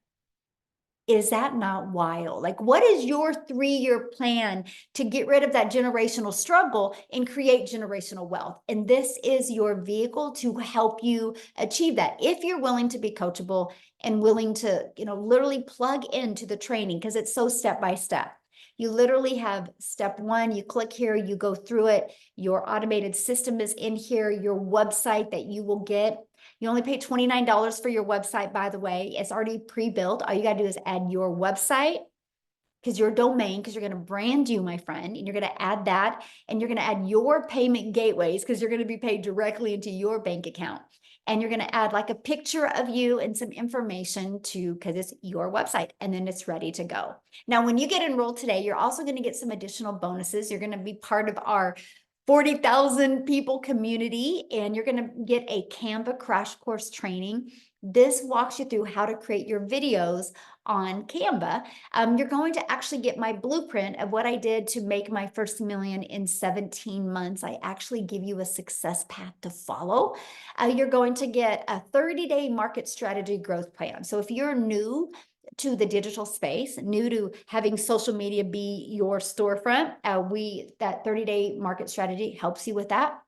Is that not wild? Like, what is your 3-year plan to get rid of that generational struggle and create generational wealth? And this is your vehicle to help you achieve that. If you're willing to be coachable and willing to, literally plug into the training, because it's so step by step. You literally have step 1, you click here, you go through it. Your automated system is in here, your website that you will get. You only pay $29 for your website, by the way. It's already pre-built. All you got to do is add your website, because your domain, because you're going to brand you, my friend, and you're going to add that, and you're going to add your payment gateways, because you're going to be paid directly into your bank account. And you're going to add like a picture of you and some information because it's your website, and then it's ready to go. Now, when you get enrolled today, you're also going to get some additional bonuses. You're going to be part of our 40,000 people community, and you're going to get a Canva crash course training. This walks you through how to create your videos on Canva. You're going to actually get my blueprint of what I did to make my first million in 17 months. I actually give you a success path to follow. You're going to get a 30-day market strategy growth plan. So if you're new to the digital space, new to having social media be your storefront, that 30-day market strategy helps you with that.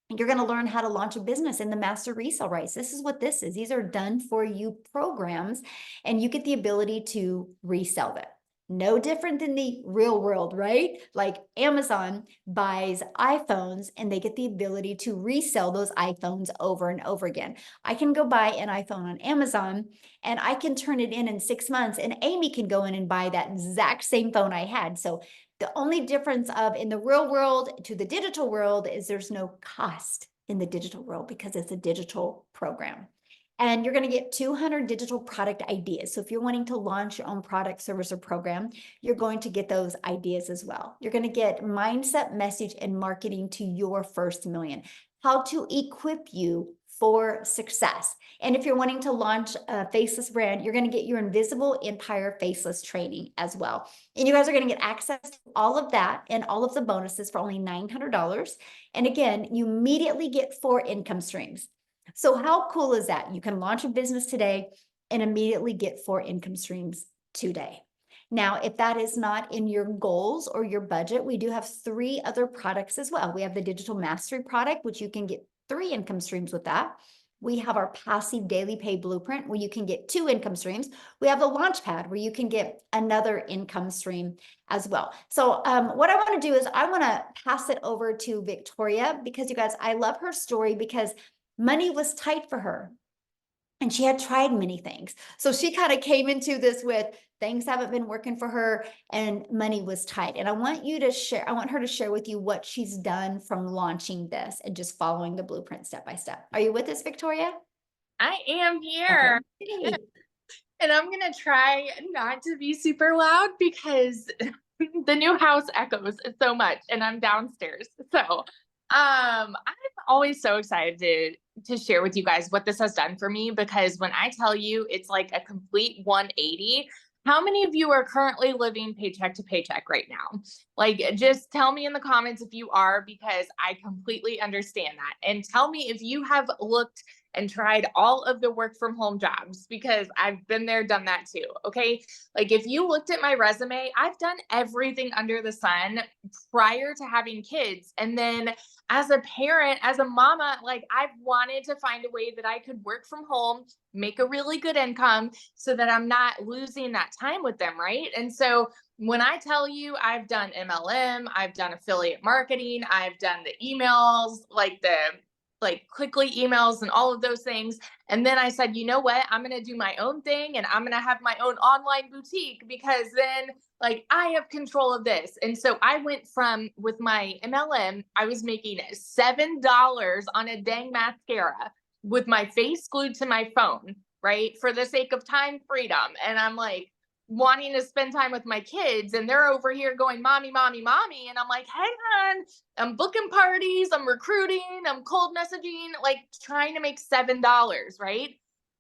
And you're going to learn how to launch a business in the master resale rights. This is what this is. These are done for you programs, and you get the ability to resell them. No different than the real world, right? Like Amazon buys iPhones and they get the ability to resell those iPhones over and over again. I can go buy an iPhone on Amazon and I can turn it in 6 months, and Amy can go in and buy that exact same phone I had. So the only difference of in the real world to the digital world is there's no cost in the digital world because it's a digital program. And you're going to get 200 digital product ideas. So if you're wanting to launch your own product, service, or program, you're going to get those ideas as well. You're going to get mindset, message, and marketing to your first million. How to equip you for success. And if you're wanting to launch a faceless brand, you're going to get your Invisible Empire Faceless training as well. And you guys are going to get access to all of that and all of the bonuses for only $900. And again, you immediately get 4 income streams. So how cool is that? You can launch a business today and immediately get 4 income streams today. Now, if that is not in your goals or your budget, we do have 3 other products as well. We have the Digital Mastery product, which you can get 3 income streams with that. We have our Passive Daily Pay Blueprint, where you can get 2 income streams. We have the Launchpad, where you can get another income stream as well. So what I want to do is I want to pass it over to Victoria, because you guys, I love her story because money was tight for her. And she had tried many things. So she kind of came into this with things haven't been working for her and money was tight. And I want her to share with you what she's done from launching this and just following the blueprint step by step. Are you with us, Victoria? I am here. Okay. And I'm going to try not to be super loud because the new house echoes so much and I'm downstairs. So, I'm always so excited to share with you guys what this has done for me, because when I tell you it's like a complete 180, how many of you are currently living paycheck to paycheck right now? Like, just tell me in the comments if you are, because I completely understand that. And tell me if you have looked and tried all of the work from home jobs, because I've been there, done that too. Okay. Like, if you looked at my resume, I've done everything under the sun prior to having kids. And then as a parent, as a mama, like, I've wanted to find a way that I could work from home, make a really good income so that I'm not losing that time with them. Right. And so when I tell you I've done MLM, I've done affiliate marketing, I've done the emails, like quickly emails and all of those things. And then I said, you know what, I'm going to do my own thing and I'm going to have my own online boutique, because then like I have control of this. And so I went from, with my MLM, I was making $7 on a dang mascara with my face glued to my phone, right? For the sake of time freedom. And I'm like, wanting to spend time with my kids, and they're over here going, mommy, mommy, mommy. And I'm like, hang on, I'm booking parties, I'm recruiting, I'm cold messaging, like trying to make $7, right?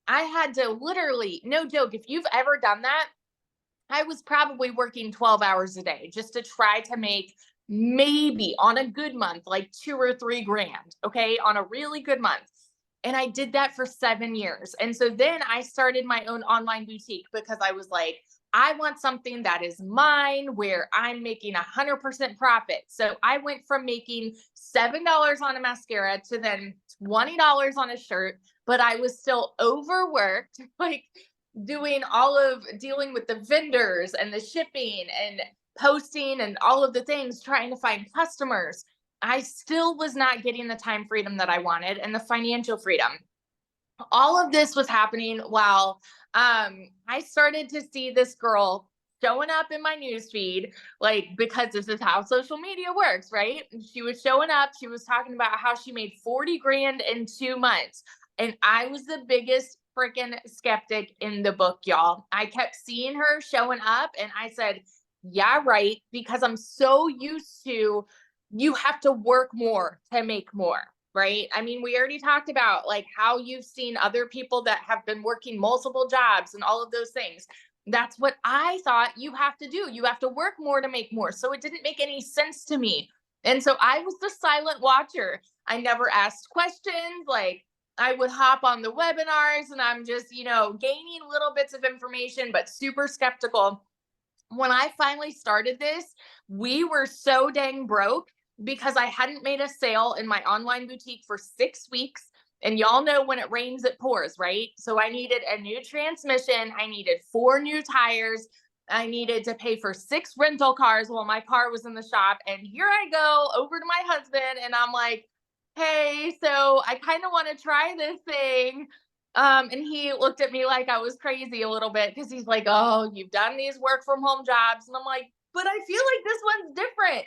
I had to literally, no joke, if you've ever done that, I was probably working 12 hours a day just to try to make maybe on a good month, like 2 or 3 grand. Okay. On a really good month. And I did that for 7 years. And so then I started my own online boutique, because I was like, I want something that is mine, where I'm making 100% profit. So I went from making $7 on a mascara to then $20 on a shirt, but I was still overworked, like dealing with the vendors and the shipping and posting and all of the things, trying to find customers. I still was not getting the time freedom that I wanted and the financial freedom. All of this was happening while I started to see this girl showing up in my newsfeed, like, because this is how social media works, right? She was showing up, she was talking about how she made 40 grand in 2 months. And I was the biggest freaking skeptic in the book, y'all. I kept seeing her showing up and I said, yeah, right. Because I'm so used to, you have to work more to make more. Right? I mean, we already talked about like how you've seen other people that have been working multiple jobs and all of those things. That's what I thought you have to do. You have to work more to make more. So it didn't make any sense to me. And so I was the silent watcher. I never asked questions. Like, I would hop on the webinars and I'm just, gaining little bits of information, but super skeptical. When I finally started this, we were so dang broke because I hadn't made a sale in my online boutique for 6 weeks. And y'all know when it rains, it pours, right? So I needed a new transmission. I needed 4 new tires. I needed to pay for 6 rental cars while my car was in the shop. And here I go over to my husband and I'm like, hey, so I kind of want to try this thing. And he looked at me like I was crazy a little bit, because he's like, oh, you've done these work from home jobs. And I'm like, but I feel like this one's different.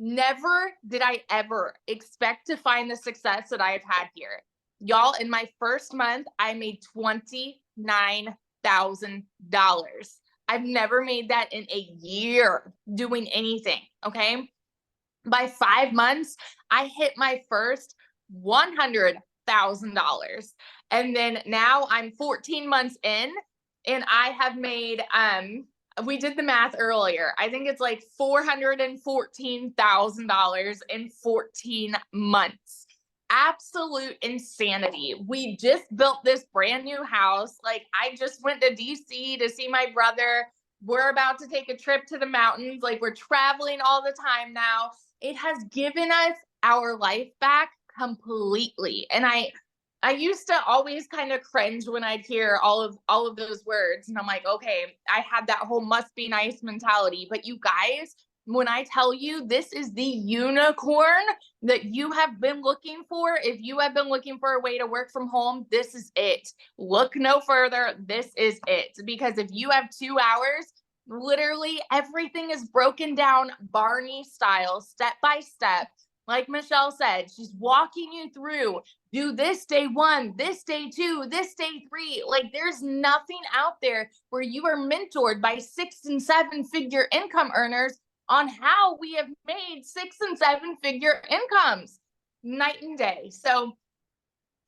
Never did I ever expect to find the success that I have had here. Y'all, in my first month, I made $29,000. I've never made that in a year doing anything, okay? By 5 months, I hit my first $100,000. And then now I'm 14 months in and I have made, we did the math earlier. I think it's like $414,000 in 14 months. Absolute insanity. We just built this brand new house. Like, I just went to DC to see my brother. We're about to take a trip to the mountains. Like, we're traveling all the time now. It has given us our life back completely. And I used to always kind of cringe when I'd hear all of those words. And I'm like, okay, I had that whole must be nice mentality. But you guys, when I tell you this is the unicorn that you have been looking for, if you have been looking for a way to work from home, this is it. Look no further. This is it. Because if you have 2 hours, literally everything is broken down Barney style, step by step. Like Michelle said, she's walking you through, do this day 1, this day 2, this day 3. Like there's nothing out there where you are mentored by 6 and 7 figure income earners on how we have made 6 and 7 figure incomes night and day. So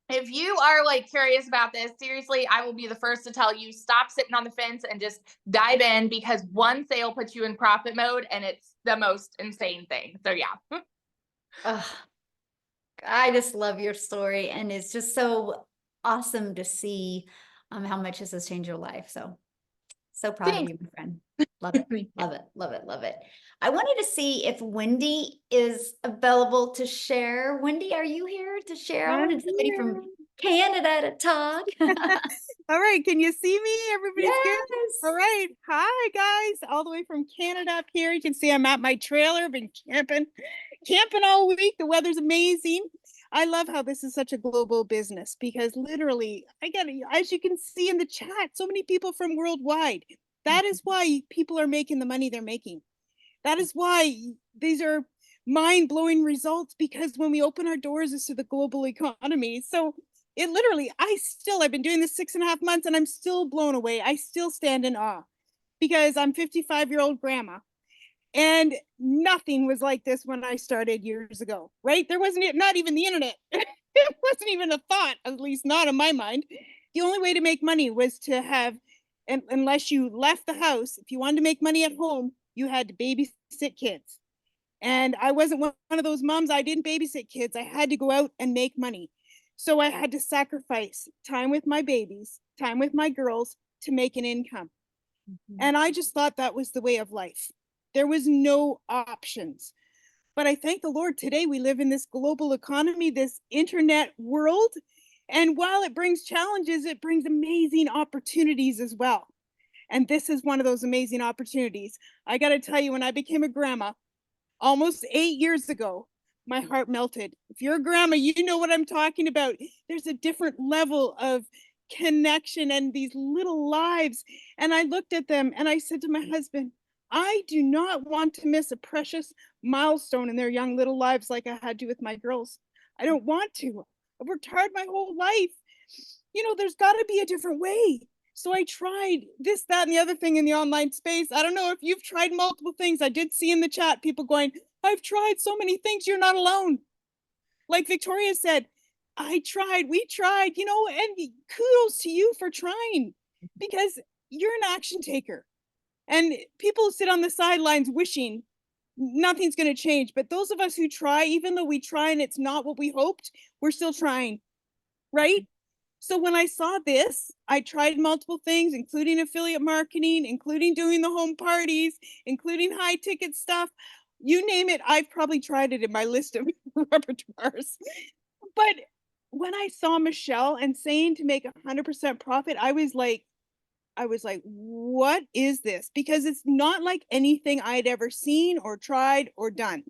if you are like curious about this, seriously, I will be the first to tell you, stop sitting on the fence and just dive in, because one sale puts you in profit mode and it's the most insane thing. So yeah. Ugh, I just love your story, and it's just so awesome to see how much this has changed your life. So proud of you, my friend. Love it. Love it. Love it. Love it. I wanted to see if Wendy is available to share. Wendy, are you here to share? I wanted somebody from Canada to talk. All right, can you see me? Everybody's good? Yes. All right. Hi, guys. All the way from Canada up here. You can see I'm at my trailer. Been camping all week. The weather's amazing. I love how this is such a global business, because literally, as you can see in the chat, so many people from worldwide. That is why people are making the money they're making. That is why these are mind-blowing results, because when we open our doors, it's to the global economy. So it literally, I've been doing this 6.5 months and I'm still blown away. I still stand in awe, because I'm 55-year-old grandma, and nothing was like this when I started years ago, right? There wasn't, not even the internet. It wasn't even a thought, at least not in my mind. The only way to make money was to have, unless you left the house, if you wanted to make money at home, you had to babysit kids. And I wasn't one of those moms. I didn't babysit kids. I had to go out and make money. So I had to sacrifice time with my babies, time with my girls, to make an income. And I just thought that was the way of life. There was no options. But I thank the Lord, today we live in this global economy, this internet world. And while it brings challenges, it brings amazing opportunities as well. And this is one of those amazing opportunities. I got to tell you, when I became a grandma almost 8 years ago, my heart melted. If you're a grandma, you know what I'm talking about. There's a different level of connection and these little lives. And I looked at them and I said to my husband, I do not want to miss a precious milestone in their young little lives like I had to with my girls. I don't want to. I've worked hard my whole life. There's got to be a different way. So I tried this, that, and the other thing in the online space. I don't know if you've tried multiple things. I did see in the chat people going, I've tried so many things. You're not alone. Like Victoria said, we tried, and kudos to you for trying, because you're an action taker. And people sit on the sidelines wishing nothing's going to change. But those of us who try, even though we try and it's not what we hoped, we're still trying, right? So when I saw this, I tried multiple things, including affiliate marketing, including doing the home parties, including high ticket stuff. You name it, I've probably tried it in my list of repertoires. But when I saw Michelle and saying to make 100% profit, I was like, what is this? Because it's not like anything I'd ever seen or tried or done.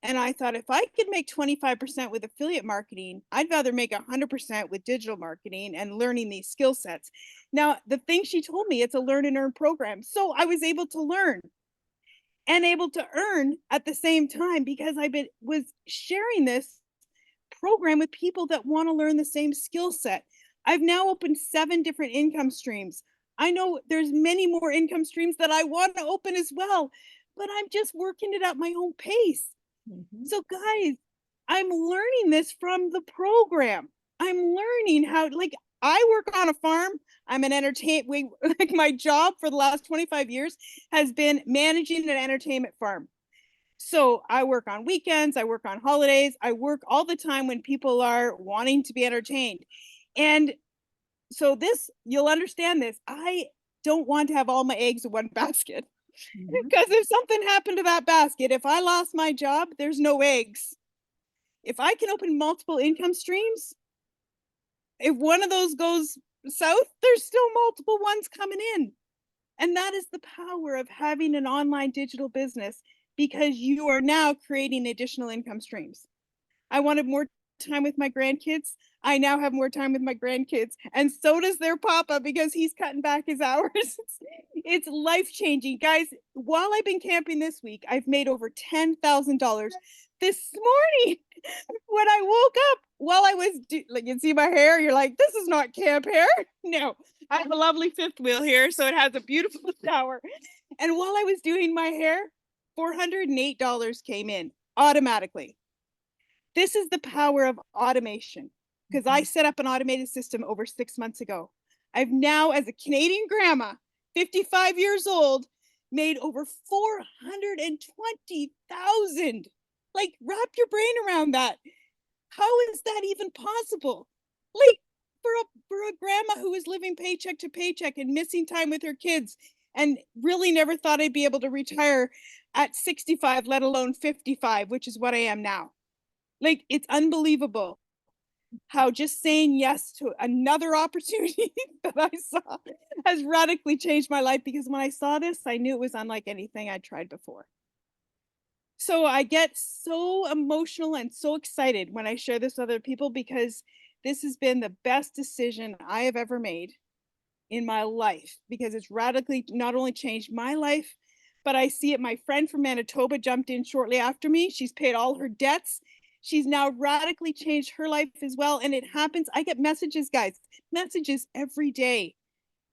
And I thought, if I could make 25% with affiliate marketing, I'd rather make 100% with digital marketing and learning these skill sets. Now, the thing she told me, it's a learn and earn program. So I was able to learn and able to earn at the same time, because was sharing this program with people that want to learn the same skill set. I've now opened 7 different income streams. I know there's many more income streams that I want to open as well, but I'm just working it at my own pace. So guys, I'm learning this from the program. I'm learning how, I work on a farm. I'm an like my job for the last 25 years has been managing an entertainment farm. So I work on weekends, I work on holidays, I work all the time when people are wanting to be entertained. And so you'll understand this. I don't want to have all my eggs in one basket. Because if something happened to that basket, if I lost my job, there's no eggs. If I can open multiple income streams, if one of those goes south, there's still multiple ones coming in. And that is the power of having an online digital business. because you are now creating additional income streams. I wanted more time with my grandkids. I now have more time with my grandkids, and so does their papa because he's cutting back his hours. It's life changing, guys. While I've been camping this week, I've made over $10,000 this morning. When I woke up, while I was like, you see my hair, you're like, this is not camp hair. No, I have a lovely fifth wheel here, so it has a beautiful shower. And while I was doing my hair, $408 came in automatically. This is the power of automation, because I set up an automated system over 6 months ago. I've now, as a Canadian grandma, 55 years old, made over 420,000. Like, wrap your brain around that. How is that even possible? Like, for a grandma who is living paycheck to paycheck and missing time with her kids, and really never thought I'd be able to retire at 65, let alone 55, which is what I am now. Like, it's unbelievable how just saying yes to another opportunity that I saw has radically changed my life, because when I saw this, I knew it was unlike anything I'd tried before. So I get so emotional and so excited when I share this with other people, because this has been the best decision I have ever made in my life, because it's radically not only changed my life, but I see it. My friend from Manitoba jumped in shortly after me. She's paid all her debts. She's now radically changed her life as well. And it happens. I get messages, guys, messages every day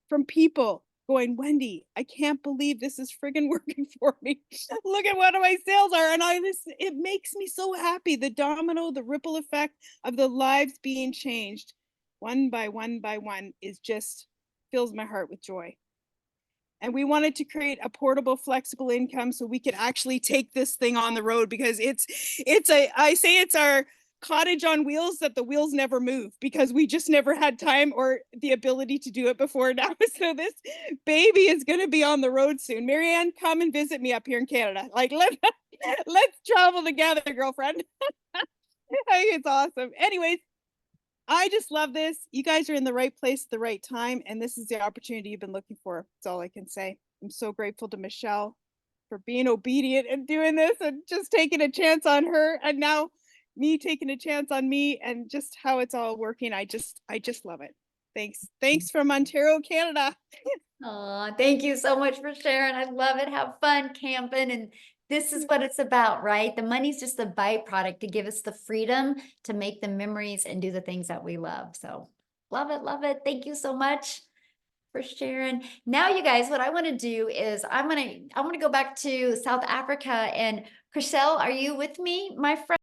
from people going, Wendy, I can't believe this is friggin' working for me. Look at what my sales are. And it makes me so happy. The domino, the ripple effect of the lives being changed one by one by one is just fills my heart with joy. And we wanted to create a portable, flexible income so we could actually take this thing on the road, because I say it's our cottage on wheels that the wheels never move, because we just never had time or the ability to do it before now. So this baby is going to be on the road soon. Marianne, come and visit me up here in Canada. Like, let's travel together, girlfriend. I think it's awesome. Anyways, I just love this. You guys are in the right place at the right time, and this is the opportunity you've been looking for. That's all I can say. I'm so grateful to Michelle for being obedient and doing this and just taking a chance on her, and now me taking a chance on me, and just how it's all working. I just love it. Thanks from Ontario, Canada. Oh, thank you so much for sharing. I love it. Have fun camping. And this is what it's about, right? The money's just a byproduct to give us the freedom to make the memories and do the things that we love. So love it. Love it. Thank you so much for sharing. Now, you guys, what I want to do is I want to go back to South Africa. And Chriselle, are you with me, my friend?